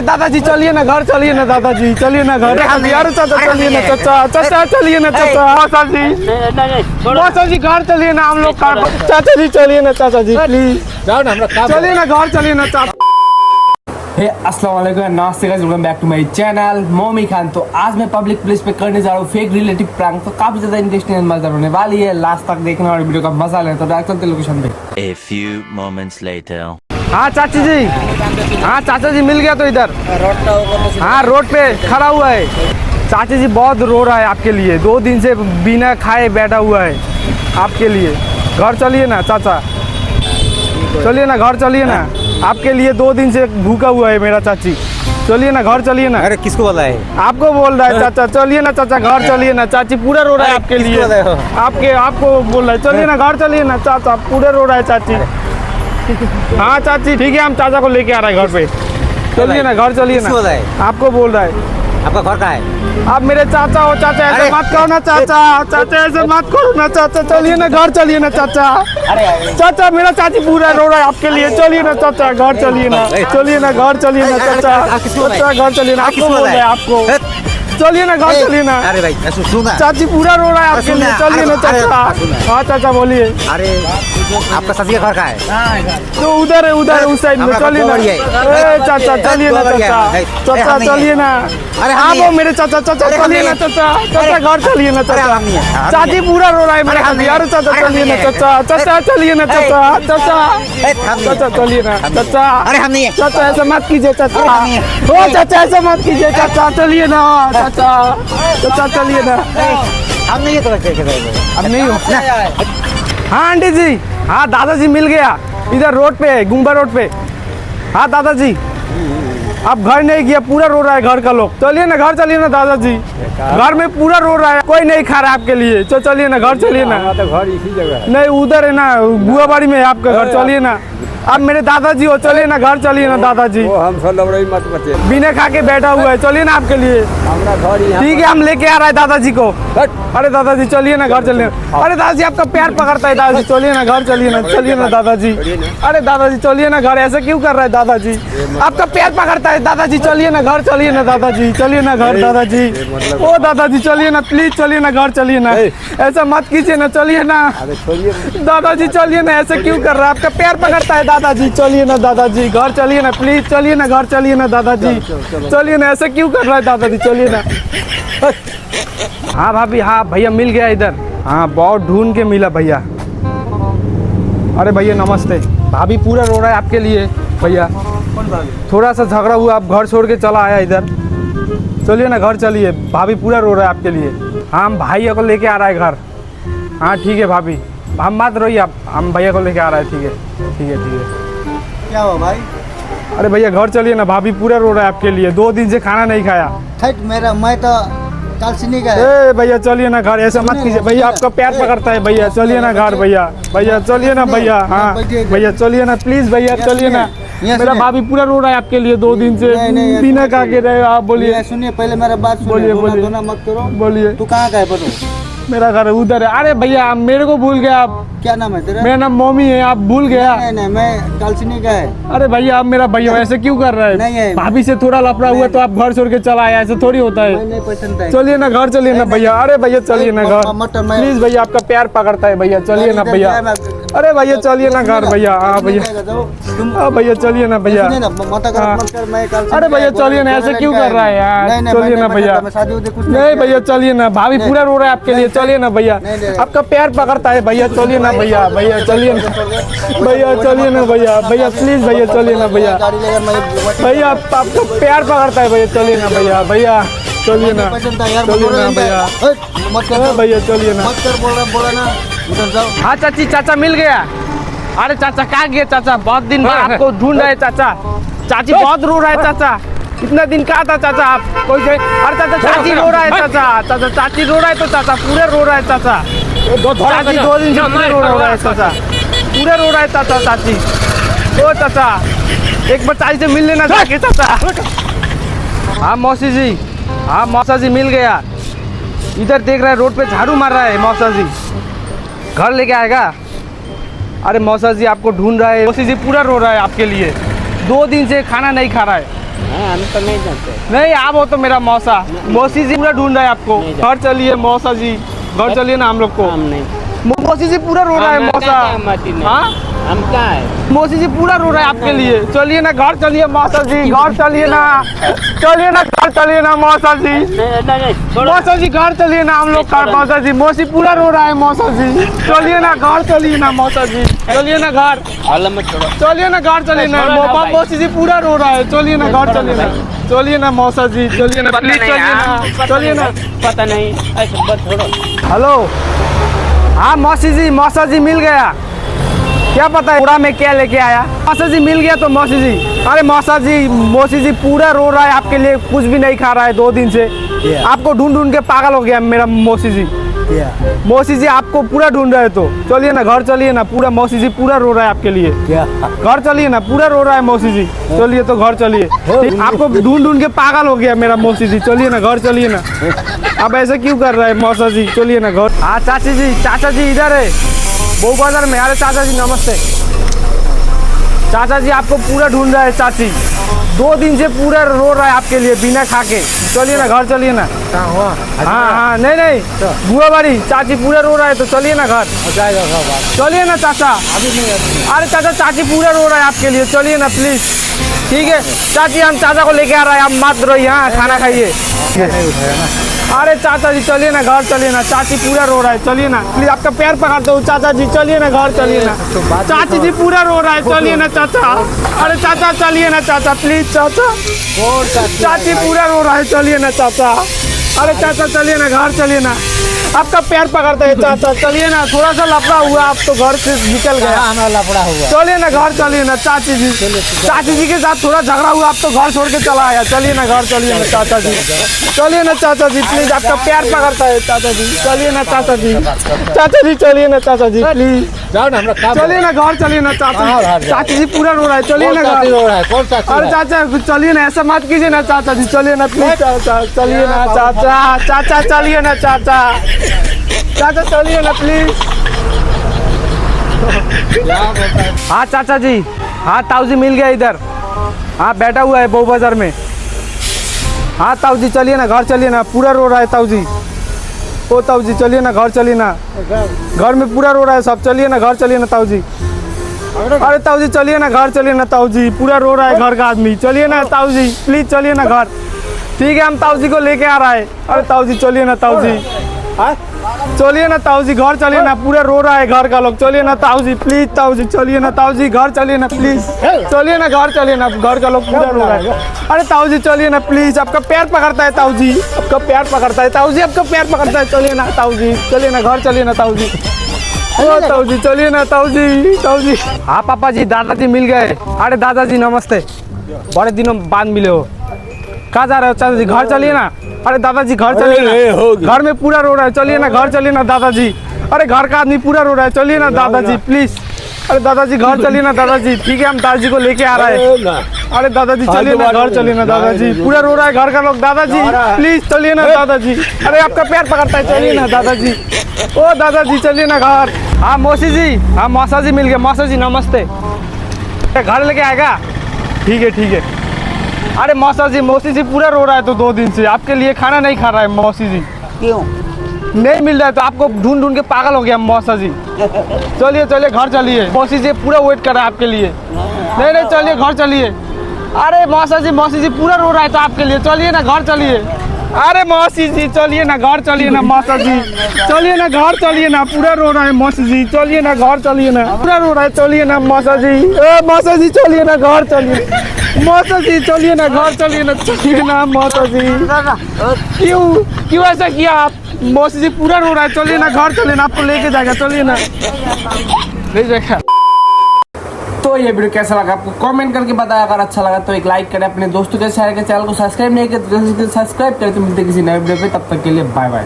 दादाजी चलिए ना घर, चलिए ना दादाजी, चलिए ना घर। अरे चाचा चलिए ना चाचा, चाचा चलिए ना चाचा, मौसा जी घर चलिए ना, हम लोग चाचा जी चलिए ना चाचा जी प्लीज, चलिए ना घर, चलिए ना चाचा। हे अस्सलाम वालेकुम, नमस्ते guys, welcome back to my channel Momi Khan. तो आज मैं पब्लिक प्लेस पे करने जा रहा हूँ फेक रिलेटिव प्रैंक। तो काफी ज्यादा इंटरेस्टिंग एंड मजेदार होने वाली है, लास्ट तक देखना और वीडियो का मजा लेना। तो डायरेक्ट चलते लोकेशन पे। A few moments later. हाँ चाची जी, हाँ चाचा जी मिल गया। तो इधर हाँ रोड पे खड़ा हुआ है। चाची जी बहुत रो रहा है आपके लिए, 2 दिन से बिना खाए बैठा हुआ है आपके लिए। घर चलिए ना चाचा, चलिए ना घर, चलिए ना, आपके लिए 2 दिन से भूखा हुआ है मेरा चाची। चलिए ना घर, चलिए ना। अरे किसको बोला है? आपको बोल रहा है चाचा, चलिए ना चाचा घर, चलिए ना। चाची पूरा रो रहा है आपके लिए, आपको बोल रहा है चलिए ना घर, चलिए ना चाचा, पूरा रो रहा है चाची। हाँ चाची ठीक है, हम चाचा को लेके आ रहे हैं घर पे। चलिए ना घर, चलिए ना, आपको बोल रहा है। आपका घर कहाँ है? आप मेरे चाचा हो, चाचा ऐसे मत करो ना चाचा, चाचा ऐसे मत करो ना चाचा, चलिए ना घर, चलिए ना चाचा। चाचा मेरा चाची पूरा रो रहा है आपके लिए, चलिए ना चाचा घर, चलिए ना, चलिए ना घर, चलिए ना चाचा, चाचा घर चलिए ना, आपको बोल रहा है आपको, चलिए ना घर, चलिए ना। अरे भाई सुना, चाची पूरा रो रहा है आपके लिए, चलिए ना चाचा। हाँ चाचा बोलिए। अरे आपका सभी घर कहाँ है? तो उधर है, उधर उस साइड में, चलिए ना। चाचा चलिए ना चाचा, चाचा चलिए ना। अरे हाँ वो मेरे चाचा, चाचा चलिए ना चाचा, चाचा घर चलिए ना चाचा। चाची पूरा रो रहा है मेरे खाली। अरे चाचा चलिए ना चाचा, चाचा चलिए ना चाचा, चाचा चाचा चलिए ना चाचा। अरे हम नहीं है चाचा ऐसा मत कीजिए चाचा, ओ चाचा ऐसा मत कीजिए चाचा, चलिए ना चाचा, चाचा चलिए ना। हम नहीं है तो अब नहीं हो। हाँ आंटी जी, हाँ दादाजी मिल गया इधर रोड पे, गुम्बा रोड पे। हाँ दादाजी अब घर नहीं किया, पूरा रो रहा है घर का लोग। चलिए ना घर, चलिए ना दादाजी, घर में पूरा रो रहा है, कोई नहीं खा रहा है आपके लिए। तो चलिए ना घर, चलिए ना। तो घर इसी जगह है। नहीं उधर है ना, बुआबाड़ी में है आपका घर, चलिए ना। अब मेरे दादाजी हो, चलिए ना घर, चलिए ना दादाजी। हम सब लड़ाई मत बचे, बिना खा के बैठा हुआ है, चलिए ना आपके लिए। हमारा घर ठीक है हम लेके आ रहा है दादाजी को। अरे दादाजी चलिए ना घर, चलिए। अरे दादाजी आपका प्यार पकड़ता है दादाजी, चलिए ना घर, चलिए ना, चलिए ना दादाजी। अरे दादाजी चलिए ना घर, ऐसे क्यों कर रहा है दादाजी? आपका प्यार पकड़ता है दादाजी, चलिए ना घर, चलिए ना दादाजी, चलिए ना घर दादाजी। ओ दादाजी चलिए ना प्लीज, चलिए ना घर, चलिए ना, ऐसा मत कीजिए ना, चलिए ना दादाजी, चलिए ना, ऐसे क्यों कर रहा है? आपका प्यार पकड़ता है दादाजी, चलिए ना दादाजी घर, चलिए ना प्लीज, चलिए ना घर, चलिए ना दादाजी, चलिए ना, ऐसे क्यों कर रहा है दादाजी, चलिए ना। हाँ भाभी, हाँ भैया मिल गया इधर। हाँ बहुत ढूंढ के मिला भैया। अरे भैया नमस्ते। भाभी पूरा रो रहा है आपके लिए भैया, थोड़ा सा झगड़ा हुआ, आप घर छोड़ के चला आया इधर। चलिए ना घर, चलिए, भाभी पूरा रो रहा है आपके लिए। हाँ हम भैया को लेके आ रहा है घर। हाँ ठीक है भाभी, हम मत रोइए आप, हम भैया को लेके आ रहा है। ठीक है ठीक है ठीक है। क्या हुआ भाई? अरे भैया घर चलिए ना, भाभी पूरा रो रहा है आपके लिए, 2 दिन से खाना नहीं खाया। मेरा मैं तो कल से नहीं गया। ए भैया चलिए ना घर, ऐसा मत कीजिए भैया, आपका प्यार पकड़ता है भैया, चलिए ना घर भैया, भैया चलिए ना भैया। हाँ भैया चलिए ना प्लीज भैया, चलिए ना। मेरा भाभी पूरा रो रहा है आपके लिए, 2 दिन से बिना खा के रहे। आप बोलिए। सुनिए पहले मेरा बात सुनिए, बोलिए बोलिए, मत करो, बोलिए। तू कहाँ गए? बताओ। मेरा घर उधर है। अरे भैया आप मेरे को भूल गए आप? क्या नाम है तेरा? मेरा नाम मोमी है, आप भूल गया? नहीं मैं कल से नहीं गए। अरे भैया आप मेरा भैया ऐसे क्यों कर रहे नहीं है। हैं? भाभी से थोड़ा लफड़ा हुआ तो आप घर छोड़ के चला आया, ऐसे थोड़ी होता है। नहीं पसंद है। चलिए ना घर, चलिए ना भैया। अरे भैया चलिए ना घर प्लीज भैया, आपका प्यार पकड़ता है भैया, चलिए ना भैया। अरे भैया चलिए ना घर भैया। हाँ भैया, हाँ भैया चलिए ना भैया। अरे भैया चलिए ना, ऐसे क्यों कर रहा है यार? चलिए ना भैया। नहीं भैया चलिए ना, भाभी पूरा रो रहा है आपके लिए, चलिए ना भैया, आपका प्यार पकड़ता है भैया, चलिए ना भैया, भैया चलिए ना भैया, चलिए ना भैया, भैया प्लीज भैया चलिए ना भैया, भैया आपका प्यार पकड़ता है भैया, चलिए ना भैया, भैया चलिए ना, चलिए ना भैया, भैया चलिए ना। हाँ चाची, चाचा मिल गया। अरे चाचा कहाँ गए चाचा? बहुत दिन बाद आपको ढूंढ रहे चाचा, चाची बहुत रो रहा है चाचा, इतना दिन कहाँ था चाचा आप? कोई अरे चाचा चाची रो रहा है चाचा, चाचा चाची रो रहा है, तो चाचा पूरे रो रहा है चाचा, चाची 2 दिन से पूरे रो रहा है चाचा, पूरे रो रहा है चाचा, चाची। ओ चाचा एक बार चाची से मिल लेना जाके चाचा। हाँ मौसी जी, हाँ मौसा जी मिल गया, इधर देख रहा है रोड पे झाड़ू मार रहा है मौसा जी, घर लेके आएगा। अरे मौसा जी आपको ढूंढ रहा है, मौसी जी पूरा रो रहा है आपके लिए, 2 दिन से खाना नहीं खा रहा है, हाँ, हम तो नहीं जानते। नहीं आप हो तो मेरा मौसा, मौसी जी पूरा ढूंढ रहा है आपको। नहीं जानते। घर चलिए मौसा जी, घर चलिए ना हम लोग को। हम नहीं। मौसी जी पूरा रो रहा है मौसा। हाँ हम क्या है? मौसी जी पूरा रो रहा है आपके लिए। चलिए ना घर चलिए मौसा जी, घर चलिए ना, चलिए ना घर चलिए ना मौसा जी। मौसा जी घर चलिए ना हम लोग घर। मौसा जी मौसी पूरा रो रहा है मौसा जी। चलिए ना घर चलिए ना मौसा जी, चलिए ना घर, चलिए ना घर चलिए ना। मौसी जी पूरा रो रहा है, चलिए ना घर चलिए ना, चलिए ना मौसा जी, चलिए ना प्लीज, चलिए ना, चलिए ना। पता नहीं, ऐसे बस छोड़ो। हेलो, हाँ मौसी जी, मौसा जी मिल गया। क्या पता है पूरा में क्या लेके आया। मौसा जी मिल गया तो मौसी जी, अरे मौसा जी मौसी जी पूरा रो रहा है आपके लिए, कुछ भी नहीं खा रहा है 2 दिन से। आपको ढूंढ ढूंढ के पागल हो गया मेरा मौसी जी। मौसी जी आपको पूरा ढूंढ रहे तो चलिए ना घर चलिए ना। पूरा मौसी जी पूरा रो रहा है आपके लिए। घर चलिए ना, पूरा रो रहा है मौसी जी। चलिए तो घर चलिए। आपको ढूंढ ढूंढ के पागल हो गया मेरा मौसी जी। चलिए ना घर चलिए ना। अब ऐसे क्यों कर रहा है मौसा जी, चलिए ना घर। हाँ चाची जी, चाचा जी इधर है बहू बाजार में। अरे चाचा जी नमस्ते। चाचा जी आपको पूरा ढूंढ रहा है चाची, 2 दिन से पूरा रो रहा है आपके लिए बिना खा के। चलिए ना घर चलिए ना। हाँ हाँ नहीं नहीं बुआ बारी चाची पूरा रो रहा है तो चलिए ना घर। चलिए ना चाचा। अरे चाचा चाची पूरा रो रहा है आपके लिए, चलिए ना प्लीज। ठीक है चाची, हम चाचा को लेके आ रहा है, आप मत रोइए। हाँ खाना खाइए। अरे चाचा जी चलिए ना घर चलिए ना, चाची पूरा रो रहा है, चलिए ना प्लीज। आपका पैर पकड़ता हूँ चाचा जी, चलिए ना घर चलिए ना। चाची जी पूरा रो रहा है, चलिए ना चाचा। अरे चाचा चलिए ना चाचा प्लीज, चाचा चाची पूरा रो रहा है, चलिए ना चाचा। अरे चाचा चलिए ना घर चलिए ना। आपका पैर पकड़ता है चाचा, चलिए ना। थोड़ा सा लफड़ा हुआ, आप तो घर से निकल गया। लफड़ा हुआ। चलिए ना घर चलिए ना चाची जी। चाची जी के साथ थोड़ा झगड़ा हुआ, आप तो घर छोड़ के चला आया। चलिए ना घर चलिए ना चाचा जी, चलिए ना चाचा जी प्लीज। आपका प्यार पकड़ता है चाचा जी, चलिए ना चाचा जी। चाचा जी चलिए ना चाचा जी प्लीज, चलिए ना घर चलिए ना चाचा। चाची जी पूरा रो रहा है, चलिए ना घर। अरे चाचा चलिए ना, ऐसा मत कीजिए ना चाचा जी, चलिए ना प्लीज चाचा, चलिए ना चाचा। चाचा चलिए ना चाचा, चाचा चलिए ना प्लीज। हाँ चाचा जी, हाँ ताऊ जी मिल गया इधर। हाँ बैठा हुआ है बहू बाजार में। हाँ ताऊ जी चलिए ना घर चलिए ना, पूरा रो रहा है ताऊ जी। ओ ताऊ जी चलिए ना घर चलिए ना, घर में पूरा रो रहा है सब। चलिए ना घर चलिए ना ताऊ जी। अरे ताऊ जी चलिए ना घर चलिए ना ताऊ जी, पूरा रो रहा है घर का आदमी। चलिए ना ताऊ जी प्लीज, चलिए ना घर। ठीक है हम ताऊ जी को लेके आ रहा है। अरे ताऊ जी चलिए ना ताऊ जी, चलिए ना ताऊ जी घर चलिए ना, पूरा रो रहा है घर का लोग। चलिए ना ताऊ जी प्लीज, ताऊ जी चलिए ना ताऊ जी घर चलिए ना प्लीज, चलिए ना घर चलिए ना, घर का लोग पूरा रो रहा है। अरे ताऊ जी चलिए ना प्लीज, आपका पैर पकड़ता है ताऊ जी, आपका पैर पकड़ता है ताऊ जी, आपका पैर पकड़ता है। चलिए ना ताऊ जी, चलिए ना घर चलिए ना ताऊ जी। ओ ताऊ जी चलिए ना ताऊ जी, ताऊ जी। हाँ पापा जी, दादाजी मिल गए। अरे दादाजी नमस्ते, बड़े दिनों बाद मिले हो। कहाँ जा रहे हो चाचा जी, घर चलिए ना। अरे दादाजी घर चलिए ना, घर में पूरा रो रहा है। चलिए ना घर चलिए ना दादाजी। अरे घर का आदमी पूरा रो रहा है, चलिए ना दादाजी प्लीज। अरे दादाजी घर चलिए ना दादाजी। ठीक है हम दादाजी को लेके आ रहे हैं। अरे दादाजी चलिए ना घर चलिए ना दादाजी, पूरा रो रहा है घर का लोग। दादाजी प्लीज चलिए ना दादाजी। अरे आपका पैर पकड़ता है, चलिए ना दादाजी। ओ दादाजी चलिए ना घर। हाँ मौसी जी, हाँ मौसा जी मिल गए। मौसा जी नमस्ते, घर लेके आएगा? ठीक है ठीक है। अरे मौसा जी, मौसी जी पूरा रो रहा है तो 2 दिन से आपके लिए खाना नहीं खा रहा है मौसी जी। क्यों नहीं मिल रहा है तो आपको ढूंढ ढूंढ के पागल हो गया मौसा जी। चलिए चलिए घर चलिए, मौसी जी पूरा वेट कर रहा है आपके लिए। नहीं नहीं चलिए घर चलिए। अरे मौसा जी, मौसी जी पूरा रो रहा है तो आपके लिए, चलिए ना घर चलिए। अरे मौसी जी चलिए ना घर चलिए ना। मौसा जी चलिए ना घर चलिए ना, पूरा रो रहा है मौसी जी। चलिए ना घर चलिए ना, पूरा रो रहा है। चलिए ना मौसा जी। मौसा जी चलिए ना घर चलिए। मौसा जी चलिए ना घर चलिए ना, चलिए ना मौसा जी। क्यों क्यों ऐसा किया आप? मौसी जी पूरा रो रहा है, चलिए ना घर चलिए ना, आपको लेके जाएगा। चलिए ना ले जाएगा। तो ये वीडियो कैसा लगा आपको कमेंट करके बताया। अगर अच्छा लगा तो एक लाइक करें, अपने दोस्तों के शेयर करें, चैनल को सब्सक्राइब नहीं किया तो सब्सक्राइब करें। तो मिलते किसी नए वीडियो पे, तब तक के लिए बाय बाय।